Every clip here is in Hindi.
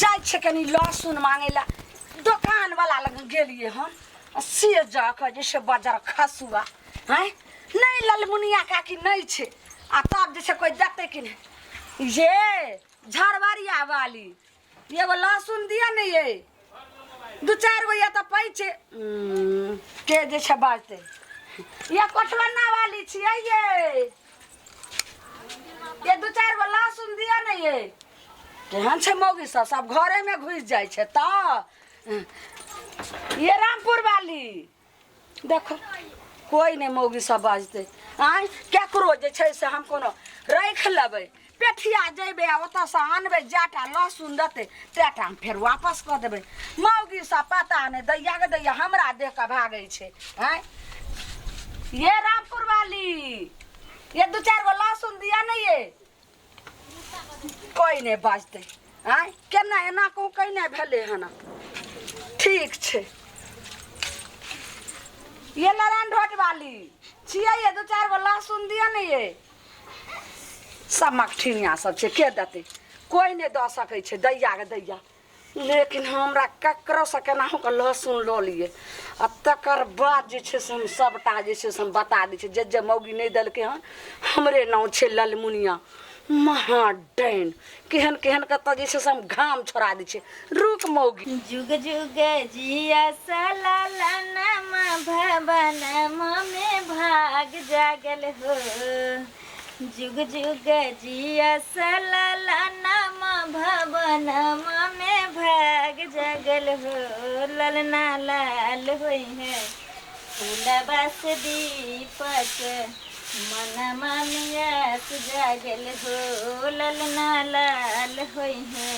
जाय छे कनी लहसुन मांगेला दुकान वाला लग गेलिए हम से जाकर जैसे बाजार खसुआ हैं नहीं ललमुनिया काकी नहीं छे आ तब जैसे कोई देखते कि नहीं ये झरवारिया वाली ये वो लहसुन दिया नहीं ये दो चार गो या तो पैसे के जैसे बाजते ये कोटवन्ना वाली छिए ये दो चार गो लहसुन दिया नहीं ये केहन छे मौगी सब घरे में घुस जाए छे त ये रामपुर वाली देखो कोई नहीं मौगी सब बाजते आय केकरो जे छे से हम कोनो रख लेबै पेठिया जेबे ओतऽ से आनबे जाटा लहसुन देते तेटा फिर वापस कर देबे मौगी सब पता नहीं दैया के दैया हमरा देख के भागे छे आय ये रामपुर वाली ये दो चार गो लहसुन दिया नहीं ये कोई नहीं बाजते आय केना एना को कइने भेले हना ठीक छे ये नारायण ढोट वाली छिए ये दो चार गो लहसुन दिया नहीं ये सब मखठिनिया सब छे के देते कोई नहीं द सकै छे दैया के दैया लेकिन हमरा ककरो से केनाहु के लहसुन लो लिए आ तकर बाद जे छे से हम सबटा जे छे से हम बता दै छे जे मौगी नहीं देलके हन हमरे नाम छे ललमुनिया महाडैन केहन केहन कत जे छे से हम घाम छोड़ा दै छे रुक मौगी जुग जुग जिया सलालनम भवनम में भाग जागल हो जुग जुग जिया सलालनम भवनम में भाग जागल हो ललना लाल होई है फूलबा से दीपक मनमा में जागल हो ललना लाल होई है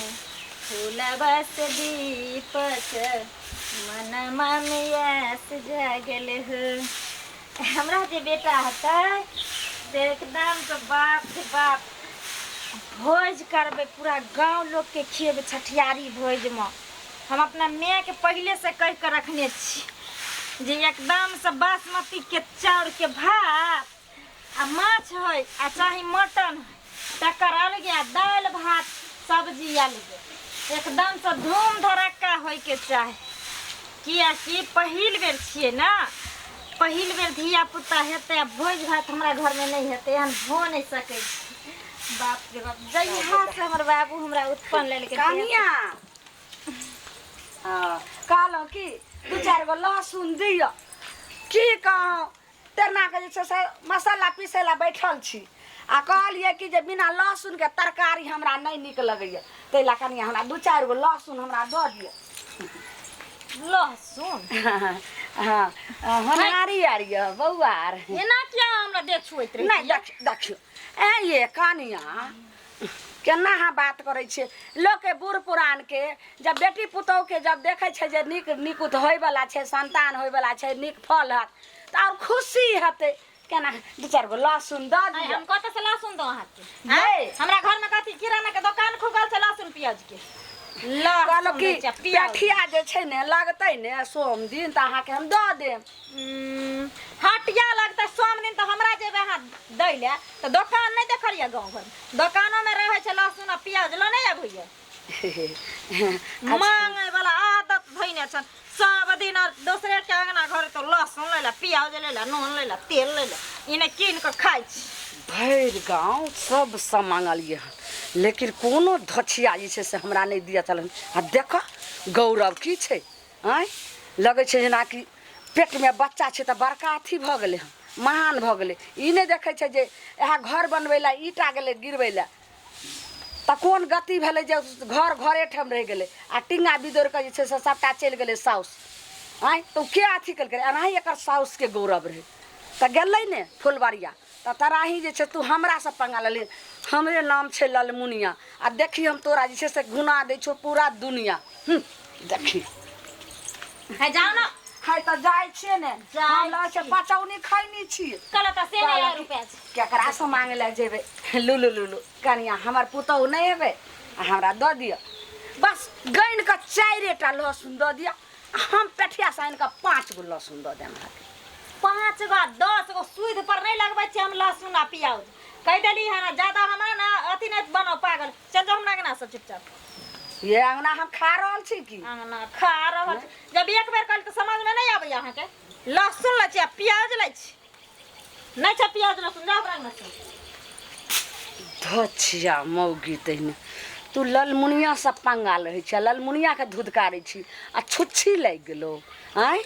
फूलबा से दीपक मनमा में जागल हो हमरा जे बेटा हता एकदम तो बाप रे बाप भोज करबे पूरा गांव लोग के खिएबे छठियारी भोज में हम अपना माँ के पहले से कह के रखने छी जे एकदम से बासमती के चाउर के भात आ माछ है आ चाहे मटन है तकर अलगे दाल भात सब्जी अलगे एकदम से धूम धड़क्का होय के चाहे कियाकि पहिल बेर छिए ना पहिल बेर धिया पुता हेते भोज भात हमरा घर में नहीं हेते एहन हो नहीं सके बाप रे बाप जइहा से हमर बाबू हमरा उत्पन्न ले के कनिया कहलो कि दो चार गो लहसुन दियो की कहो तेरना के जे से मसाला पीसेला बैठल छी आ कहलिए कि जे बिना लहसुन के तरकारी हमरा नहीं निक लगैया तैला कनिया हमरा दो चार गो लहसुन हमरा द दियो लहसुन हाँ हनारी आरिया बौआर एना क्या हमरा देख छुइत रे नहीं देखियो ए ये कनिया केना हाँ बात करे छे लोग के बूढ़ पुरान के जब बेटी पुतोह के जब देखे छे जे निक निकुत होय वाला छे संतान होय वाला छे निक फल हत त और खुशी हते केना दो चार गो लहसुन द दियो हम कत से लहसुन दो हाथ के हमरा घर में कथी किराना के दुकान खुगल से लहसुन प्याज के कहलो कि पेठिया जे छे ने लगतै ने सोम दिन त अहाँ के हम द देम हटिया लगतै सोम दिन त हमरा जेबे हां दै ले त दुकान नहीं देखलिए गांव घर दुकानों में रहे छे लहसुन आ प्याज ल नहीं आबैए मांगे वाला आदत भइने छन सब दिन दूसरे के अंगना घर तो लहसुन लेला प्याज लेला नून लेला तेल लेला इने कीन के खाइ छी भैर गांव सब मांगलिए लेकिन कोनो धछिया जे छे से हमरा नहीं दिया चलन आ देखो गौरव की छे आय लगे छे जेना कि पेट में बच्चा छे त बड़का अथी भ गेले महान भ गेले ई नहीं देखे छे जे एहा घर बनवेला ईटा गेले गिरवेला त कोन गति भेले जे घर घरे ठम रह गेले आ टिंगा बिदोर के जे छे से सबटा चल गेले साउस आय तो के अथी कल करे अनाही एकर साउस के गौरव रहे त गेलै ने फुलवारिया त तराही जे छे तू हमरा से पंगा ले हमरे नाम छे ललमुनिया आ देखी हम तोरा जे छे से गुना दे छो पूरा दुनिया देखी है जाओ ना है त जाय छे ने हमरा से पचौनी खैनी छी कल त से 1000 रुपया केकरा से मांगे ले जेबे लुलु लुलु कनिया हमर पुतौ नहीं हेबे हमरा द दियो बस गइन का 4टा लहसुन द दियो हम पेठिया साइन का 5 गो लहसुन द देम 5 गो 10 गो सुध पर नहीं लगबै छी हम लहसुन आ प्याज कह देली है ना ज्यादा हमरा ना अथी नहीं बनो पागल चल जाओ हमरा के ना सब चुपचाप ये अंगना हम खा रहल छी की अंगना खा रहल छी। जब एक बेर कल तो समझ में नहीं आबै अहाँ के। लहसुन लै छी, प्याज लै छी। नहीं छै प्याज लहसुन, जाओ रंग में से। धछिया मौगी तहने तू ललमुनिया से पंगा रहे छ, ललमुनिया के धुधकारे छी आ छुच्छी लग गेलो। आय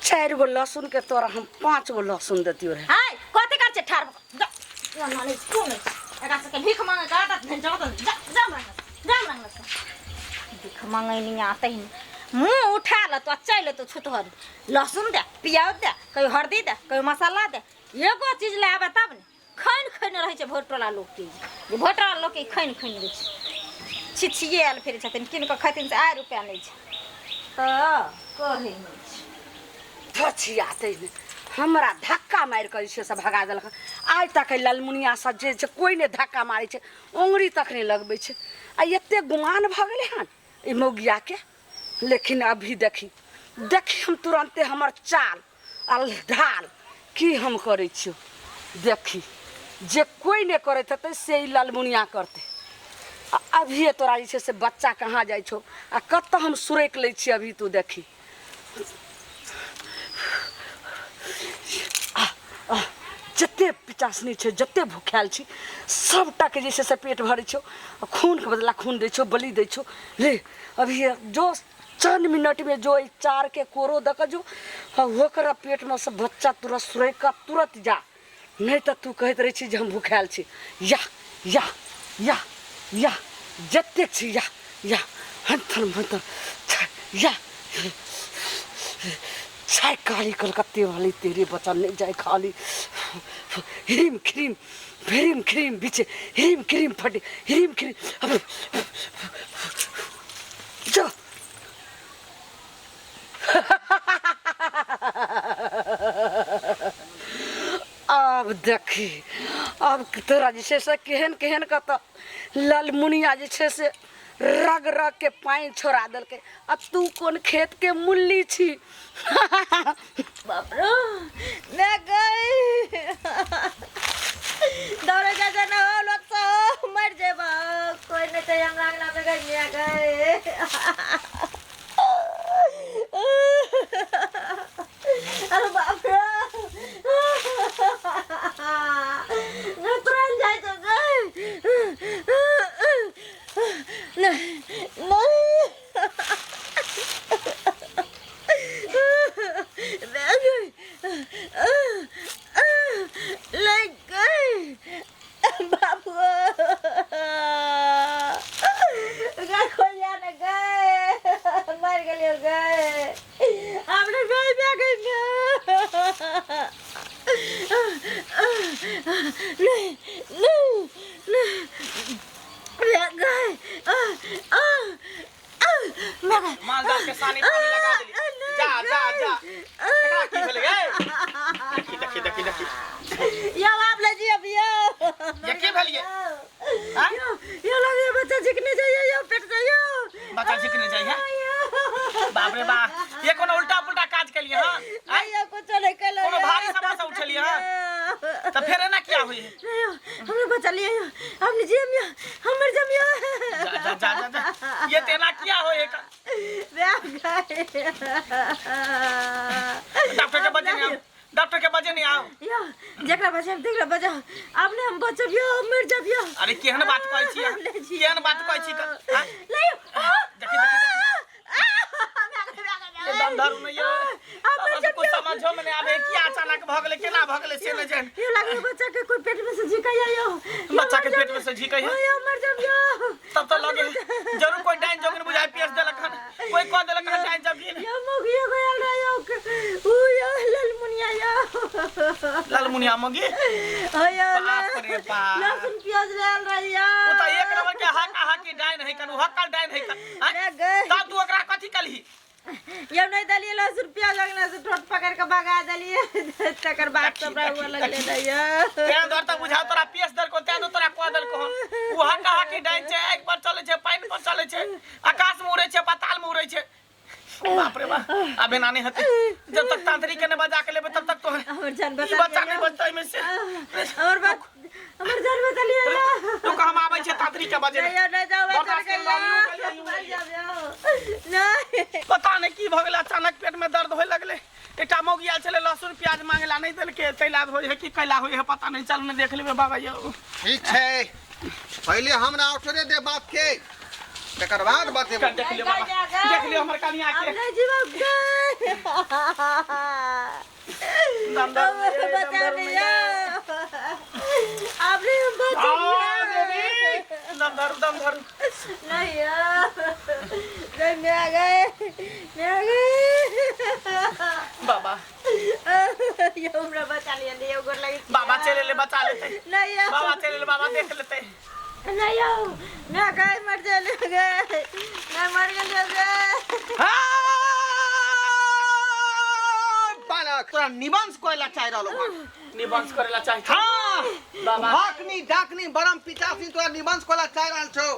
4 गो लहसुन के तोरा हम 5 गो लहसुन देतियो रे। हाय कथि कर छै ठार जा ना नहीं कोन एकरा से के भीख मांगे का त जा रंग से भीख मांगे नहीं आते ही मुंह उठा ल तो चल तो छुतहर। लहसुन दे, प्याज दे, कहीं हल्दी दे, कहीं मसाला दे, एगो चीज ले आबे तब ने खैन रहे छै भोटला लोग के। जे भोटला लोग के खैन रहे छै, छिछिए आल फिर छथिन किन के खैतिन से 1 रुपया नहीं छै त कहे नहीं छै। धछिया तहने हमरा धक्का मार कर से भगा देलक। आज तक ललमुनिया सब जे कोई ने धक्का मारे छै, उंगली तक नहीं लगबे छै। आ एते गुमान भ गेले हन ई मौगिया के। लेकिन अभी देखी हम तुरंते हमर चाल अल ढाल की हम करे छियो। देखी जे कोई ने करत हते से ललमुनिया करते। अभी तोरा जे छै से बच्चा कहाँ जाइ छौ आ कत हम सुरैक लै छी। अभी तू देखी जते पिचासनी छै, जते भूखाल छी सबटा के जे छै से पेट भरे छौ। खून के बदला खून दै छौ, बलि दै छौ। ले अभी जो चंद मिनट में जो 4 के कोरो दक जो होकर पेट में से बच्चा तुरंत सुरैक का तुरंत जा। नहीं तो तू कहत रही छी जे हम भूखाल छी। या जते छी या हंथन या छाय काली कलकत्ते वाली तेरे बचन नहीं जाए खाली। हिरिम खिरिम बीचे हिरिम खिरिम फटे हिरिम खिरिम जो अब देखी अब तोरा जे छै से केहन का तो ललमुनिया जे छै से रग के पानी छोड़ा देलकै। आ तू कौन खेत के मुल्ली छी। बाप रे मैं गई दौड़े जा ना हो लोग तो मर जेबा। कोई नहीं चाहिए अंगना में गई मैं गई। अरे बाप रे मैं तुरंत जाए तो गई नहीं लग गई बाबू खोलिया ने गए मर गए हमने गए मालदार के सानी पानी लगा देली। जा केकरा की भेलै गे? देखी या आप ले जी अभी ये के भेलिए? हां यो लगे बच्चा झिकने जाइए यो पेट जाइए बच्चा झिकने जाइए। बाप रे बा ये कोनो उल्टा पुल्टा काज के लिए हां आइयो कुछ नहीं कलो कोनो भारी सामान से उठलिए हां त फेर एना किया होई? हमने बचा लिया हमने जिया हमर जमिया जा ये तेना किया होई का? डॉक्टर के बजे नहीं आओ या जकरा बजे देख ले बजा आपने हम बचबियो मर जबियो। अरे केहन बात कहै छी केहन बात कहै छी हां नहीं देखी दम धरू नहीं अब कुछ समझो में नहीं आवे कि अचानक भ गेले केना भ गेले से न जान। ये लगे बच्चा के कोई पेट में से झिकाया यो बच्चा के पेट में से झिकाया यो मर जबियो। तब तो लगे जरूर कोई डाइन जोगिन बुझाई पेश देलक हन कोई कह देलक हन डाइन जोगिन यो मुगियो गयल रे यो यो ललमुनिया यो लालमुनिया मगी ओयो बाप रे बाप लहसुन प्याज लेल रे यो ओ त एक नंबर के हाका हाकी डाइन है कनु हक्कल डाइन है तब तू ओकरा कथि कलही? ये नहीं दलिए लहसुन प्याज लगना से ठोट पकड़ के भगा दलिए तकर बाद सब हुआ लगले दैया तें दर त बुझा तोरा पेश दर को तें तोरा कह देल को उ हाका हाकी डाइन छै एक पर चले छै पानी पर चले छै आकाश में उड़े छै पाताल में उड़े छै। बाप रे बाप अबे नानी हते जब तक तांत्रिक के ने बजा के लेबे तब तक तो हमर जान बचा नहीं बचता में से हमर जान बचा लिया तू कहां आबै आबै छै तांत्रिक के बजे नहीं नहीं जाओ बर्दाश्त कर कर लो, मर जाओ नहीं पता नहीं की भ गेल अचानक पेट में दर्द होय लगले एकटा मौगी आयल छले लहसुन प्याज मांगेला नहीं देलके तैला होय है कि कैला होय है पता नहीं चल ने देख लेबे बाबा यौ ठीक छै पहले हमरा ऑर्डरे दे बात के तकर बाद बतेबो देख लियो बाबा देख लियो हमर कनिया के नहीं जीवा दम दम बचा लिया आपने हम बचा देवी दम धरू नहीं नहीं मैं आ गए बाबा ये हमरा बचा लिया नहीं ओकर लगी बाबा चले ले बचा लेते नहीं बाबा चले ले बाबा देख लेते नहीं मैं गए मर चले गए मैं मर गए बालक तोरा निबंस कोइला चाहि रहलो हन निबंस करेला चाहि हां बाबा भाकनी डाकनी बरम पिचासी तोरा निबंस कोइला चाहि रहल छौ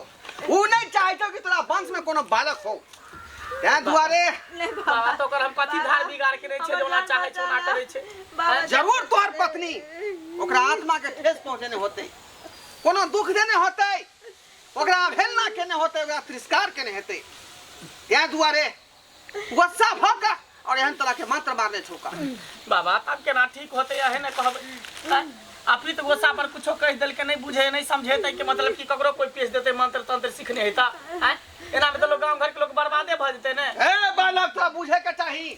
उ नहीं चाहै छौ कि तोरा वंश में कोनो बालक हो त्या दुआरे बाबा तो कर हम कथि धार बिगाड़ के नहीं छे जोना चाहे छो ना करे छे जरूर तोहर पत्नी ओकरा आत्मा के ठेस पहुंचेने होते कोनो दुख देने होते ओकरा अवहेलना केने होते ओकरा तिरस्कार केने हेते त्या दुआरे गुस्सा भक और एहन तरह के मंत्र मारने छोका बाबा तब केना ठीक होते है ने कहब अपनी तो गोसा पर कुछो कह देल के नहीं बुझे नहीं समझे तै के मतलब कि ककरो कोई पेश देते मंत्र तंत्र सीखने हेता हैं एना में तो लोग गांव घर के लोग बर्बादे भ जते ने ए बालक तो बुझे के चाही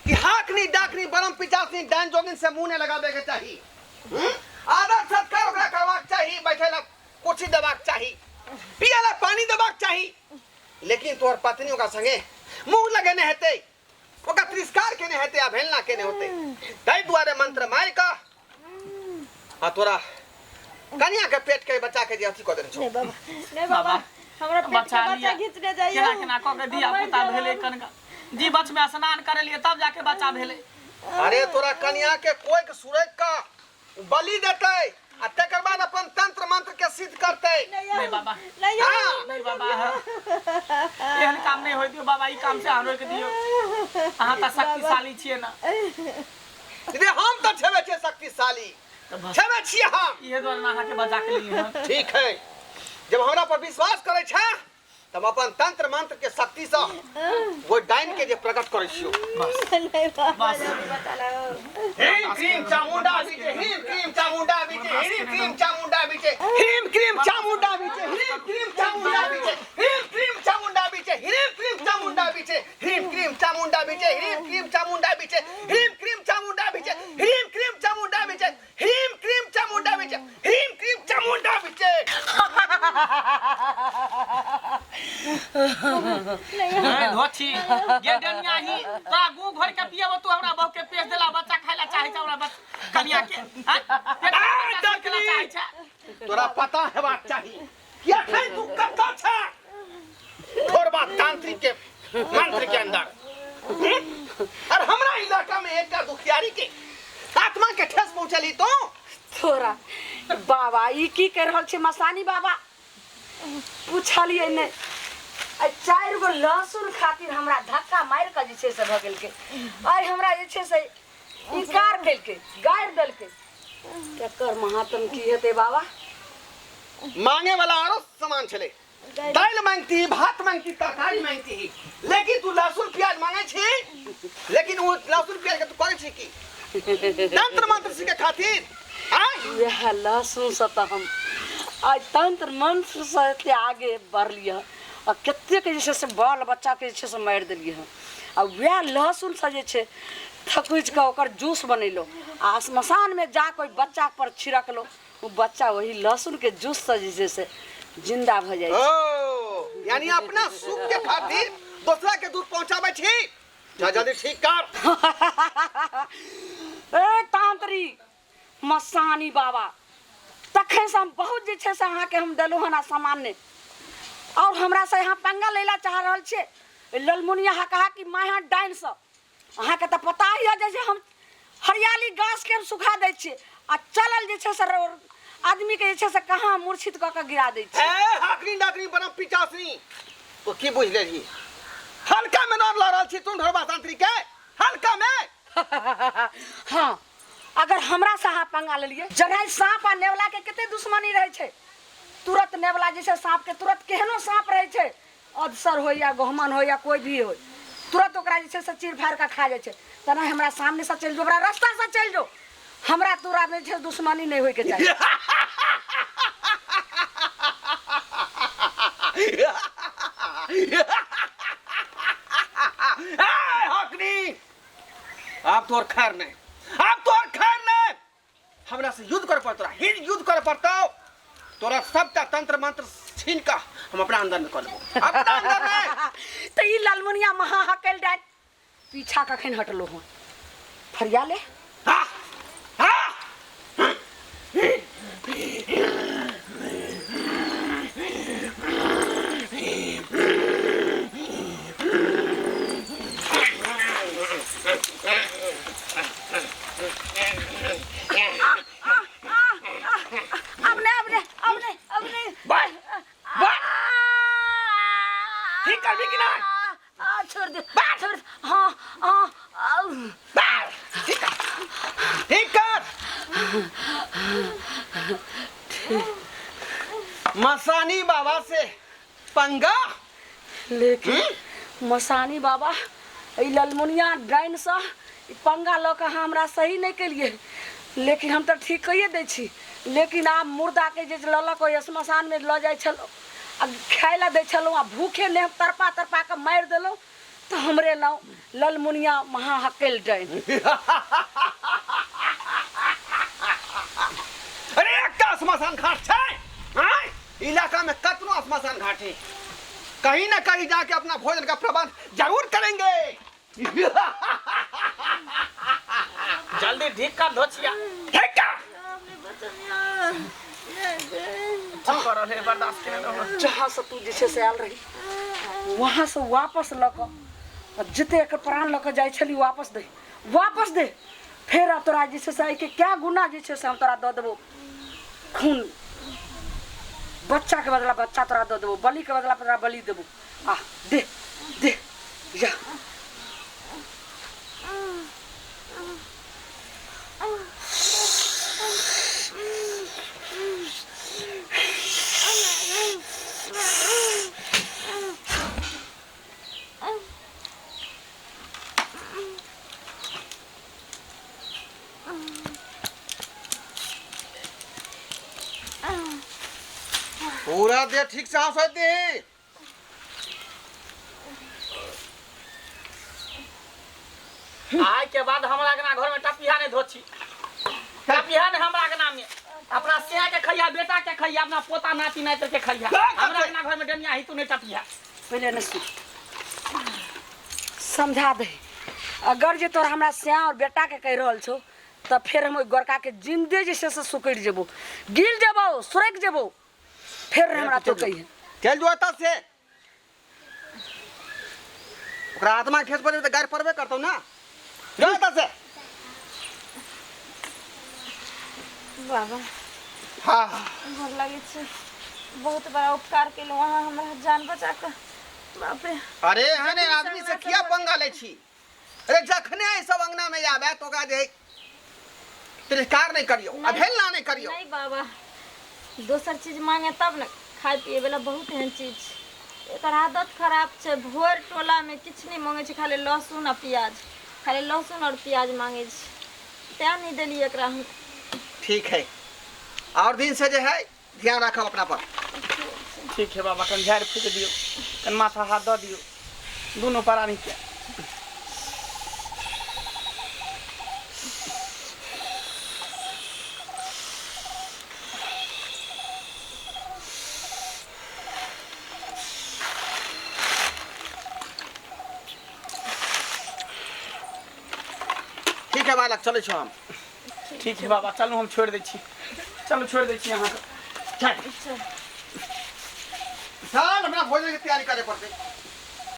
कि हाकनी डाकनी बरम पिचासी डान जोगिन से मुंह ने लगावे के चाही आदर सत्कार ओकरा करवाक चाही बैठेला कुर्सी देबाक चाही पियला पानी देबाक चाही लेकिन तोहर पत्नी ओकरा संगे मुंह लगेने हेते ओकरा तिरस्कार केने हेते अवहेलना केने होते तै दुआरे मंत्र मार का आ तोरा कन्या के पेट के बच्चा के जे अथी क देने छौ नहीं बाबा हमरा पेट बचा के लिया बच्चा खींचने जाइए केना केना क के दिया पुता भेले कनका जी बच में स्नान करे लिए तब जाके बच्चा भेले अरे तोरा कन्या के कोई के सूरज का बलि देते आ तकर बाद अपन तंत्र मंत्र के सिद्ध करते नहीं बाबा नहीं हाँ नहीं बाबा एहन काम नहीं होय दियो बाबा ई काम से हमरो के दियो अहां त शक्तिशाली छिए ना रे हम तो छेबे छे शक्तिशाली छेबे छिए हम ये दो ना के बचा के लिए हैं ठीक है जब हमरा पर विश्वास करे छे तब अपन तंत्र मंत्र के शक्ति से वो डाइन के जे प्रकट करे छियो नहीं बाबा बता लो ह्रीम क्रीम चामुंडा बीचे ह्रीम क्रीम चामुंडा बीचे ह्रीम क्रीम चामुंडा बीचे ह्रीम क्रीम चामुंडा बीचे ह्रीम क्रीम चामुंडा बीचे ह्रीम क्रीम चामुंडा बीचे ह्रीम क्रीम चामुंडा बीचे ह्रीम क्रीम चामुंडा बीचे ह्रीम क्रीम चामुंडा बीचे ह्रीम क्रीम चामुंडा बीचे ह्रीम क्रीम चामुंडा बीचे ह्रीम क्रीम चामुंडा बीचे ह्रीम क्रीम चामुंडा बीचे नहीं धोछी ये डनिया ही तोरा गु घर के पियब तू हमरा बहु के पेश देला बच्चा खाइला चाहे छ हमरा कन्या के हैं डकला चाहे छ तोरा पता हेबाक चाही या खै तू कत्ता छ थोड़बा तांत्रिक के मंत्र के अंदर और हमरा इलाका में एकटा दुखियारी के आत्मा के ठेस पहुंचली तो थोड़ा बाबा ई की कर रहल छे मसानी बाबा पूछलिए ने 4 गो लहसुन खातिर हमरा धक्का मार के जे छे से भ गेल के आइ हमरा जे छे से इनकार कैल के गाड़ देल के एकर महात्म की हेते बाबा मांगे वाला आरो सामान छले दाल मांगती भात मांगती तरकारी मांगती लेकिन तू लहसुन प्याज मांगे छी लेकिन वो लहसुन प्याज के तू करे छी की तंत्र मंत्र सीखे खातिर यह लहसुन से तो हम आज तंत्र मंत्र से आगे बढ़ लिया और कते के जैसे से बाल बच्चा के जैसे से मार दिलिए हैं और वह लहसुन से जे छे थकुच के ओकर जूस बनेलो आ श्मशान में जा कोई बच्चा पर छिड़क लो वो बच्चा वही लहसुन के जूस से जैसे से जिंदा भ जाए ओ यानी अपना सुख के खातिर दूसरा के दूध पहुंचाबे छी जा जल्दी ठीक कर ए तांत्री मसानी बाबा तखे से हम बहुत जे छे से अहाँ के हम देलो हना सामान ने और हमरा से यहाँ पंगा लेला चाह रहल छे ललमुनिया हा कहा कि माय हां डाइन से अहाँ के तो पता ही है जैसे हम हरियाली घास के हम सुखा दे छे आ चलल जे छे से आदमी के जे छे से कहां मूर्छित क के गिरा दे छे ए हाकनी डाकनी बनम पिचासी तो की बुझ लेही हल्का में नाम ला रहल छी तुम धरबा तांत्रिक के हल्का में हाँ अगर हमरा से अहाँ पंगा ले लिए जनाई सांप आ नेवला के कते दुश्मनी रहे छे तुरंत नेवला जैसे सांप के तुरंत केहनो सांप रहे छे, अदसर हो या गहमन हो या कोई भी हो, तुरंत ओकरा जे छे से चीर फाड़ के खा जाए छे। तना हमरा सामने से चल जो, हमरा रास्ता से चल जो, हमरा तोरा में छे दुश्मनी नहीं होय के चाहिए। हकनी आप तो और खैर नहीं, आप तो और खैर नहीं, हमरा से युद्ध कर पड़ता, हिज युद्ध कर पड़ता, तोरा सबका तंत्र मंत्र छीन का हम अपना अंदर में कर लेबो, अपना अंदर में। तो ई लालमुनिया महा हकल डाल पीछा कखन हटलो हो, फरिया ले। हाँ हाँ ठीक कर भी कि ना? छोड़ दे, छोड़ दे। हाँ ठीक कर, ठीक कर। मसानी बाबा से पंगा, लेकिन मसानी बाबा ई ललमुनिया डाइन से पंगा ल के हमरा सही नहीं केलिए, लेकिन हम तो ठीक कहिए दै छी। लेकिन आब मुर्दा के जे ललक ओहि श्मशान में ल जाय छलो आ खाय ला दै छलो आ भूखे ने तरपा तरपा के मार देलो, तो हमरे नाम ललमुनिया महा हकेल डाइन। अरे एकटा श्मशान घाट छै, हाँ? इलाका में कतनो श्मशान घाट है, कहीं ना कहीं जाके अपना भोजन का प्रबंध जरूर करेंगे। जल्दी ठीक कर धोचिया, ठीक कर। ठीक कर रहे, बर्दाश्त करे रहो। जहाँ से तू जैसे से आल रही वहाँ से वापस लक जिते एक प्राण लक जाय छली वापस दे। फिर अब तोरा जैसे से के क्या गुना जैसे से हम तोरा दे देबो, खून बच्चा के बदला बच्चा तोरा दे देबो, बलि के बदला तोरा बलि देबो। आ दे दे जा। पूरा दे ठीक से हाँ सोच दे। आय के बाद हमरा के ना घर में टपिया नहीं धोची, टपिया नहीं हमरा के नाम में, अपना सिया के खैया, बेटा के खैया, अपना पोता नाती नाती के खैया, हमरा के ना घर में डनिया ही तू नहीं टपिया। पहले न समझा दे, अगर जे तोरा हमरा सिया और बेटा के कह रहल छो तो फिर हम गोरका के जिंदे जैसे से सुकड़ जेबो, गिल जेबो, सुरक जेबो, फिर हमरा तो कहिए चल जो तब से ओकरा आत्मा ठेस पड़े तो गार पड़बे करतौ ना, जो तब से। बाबा हाँ भर लगे छे, बहुत बड़ा उपकार केलु वहाँ हमरा जान बचा के। बाप रे, अरे हने आदमी से किया पंगा ले छी? अरे जखने ई सब अंगना में आवे तो ओकरा जे तिरस्कार नहीं करियो, अवहेलना नहीं करियो। नहीं बाबा, दोसर चीज मांगे तब न खाए पिए वाला बहुत एहन चीज, एकर आदत खराब छे। भोर टोला में किछ नहीं मांगे छे, खाली लहसुन और प्याज, खाली लहसुन और प्याज मांगे छे, त्या नहीं देली एकरा हम। ठीक है, और दिन से जो है ध्यान रखो अपना पर। ठीक है बाबा, कन झाड़ फूक दियो, कन माथा हाथ दे दियो, दोनों परानी के। ठीक है बालक, चलो छो हम। ठीक है बाबा, चलो हम छोड़ दै छी, चलो छोड़ दै छी यहाँ के। चल अपना भोजन की तैयारी करे पड़ते।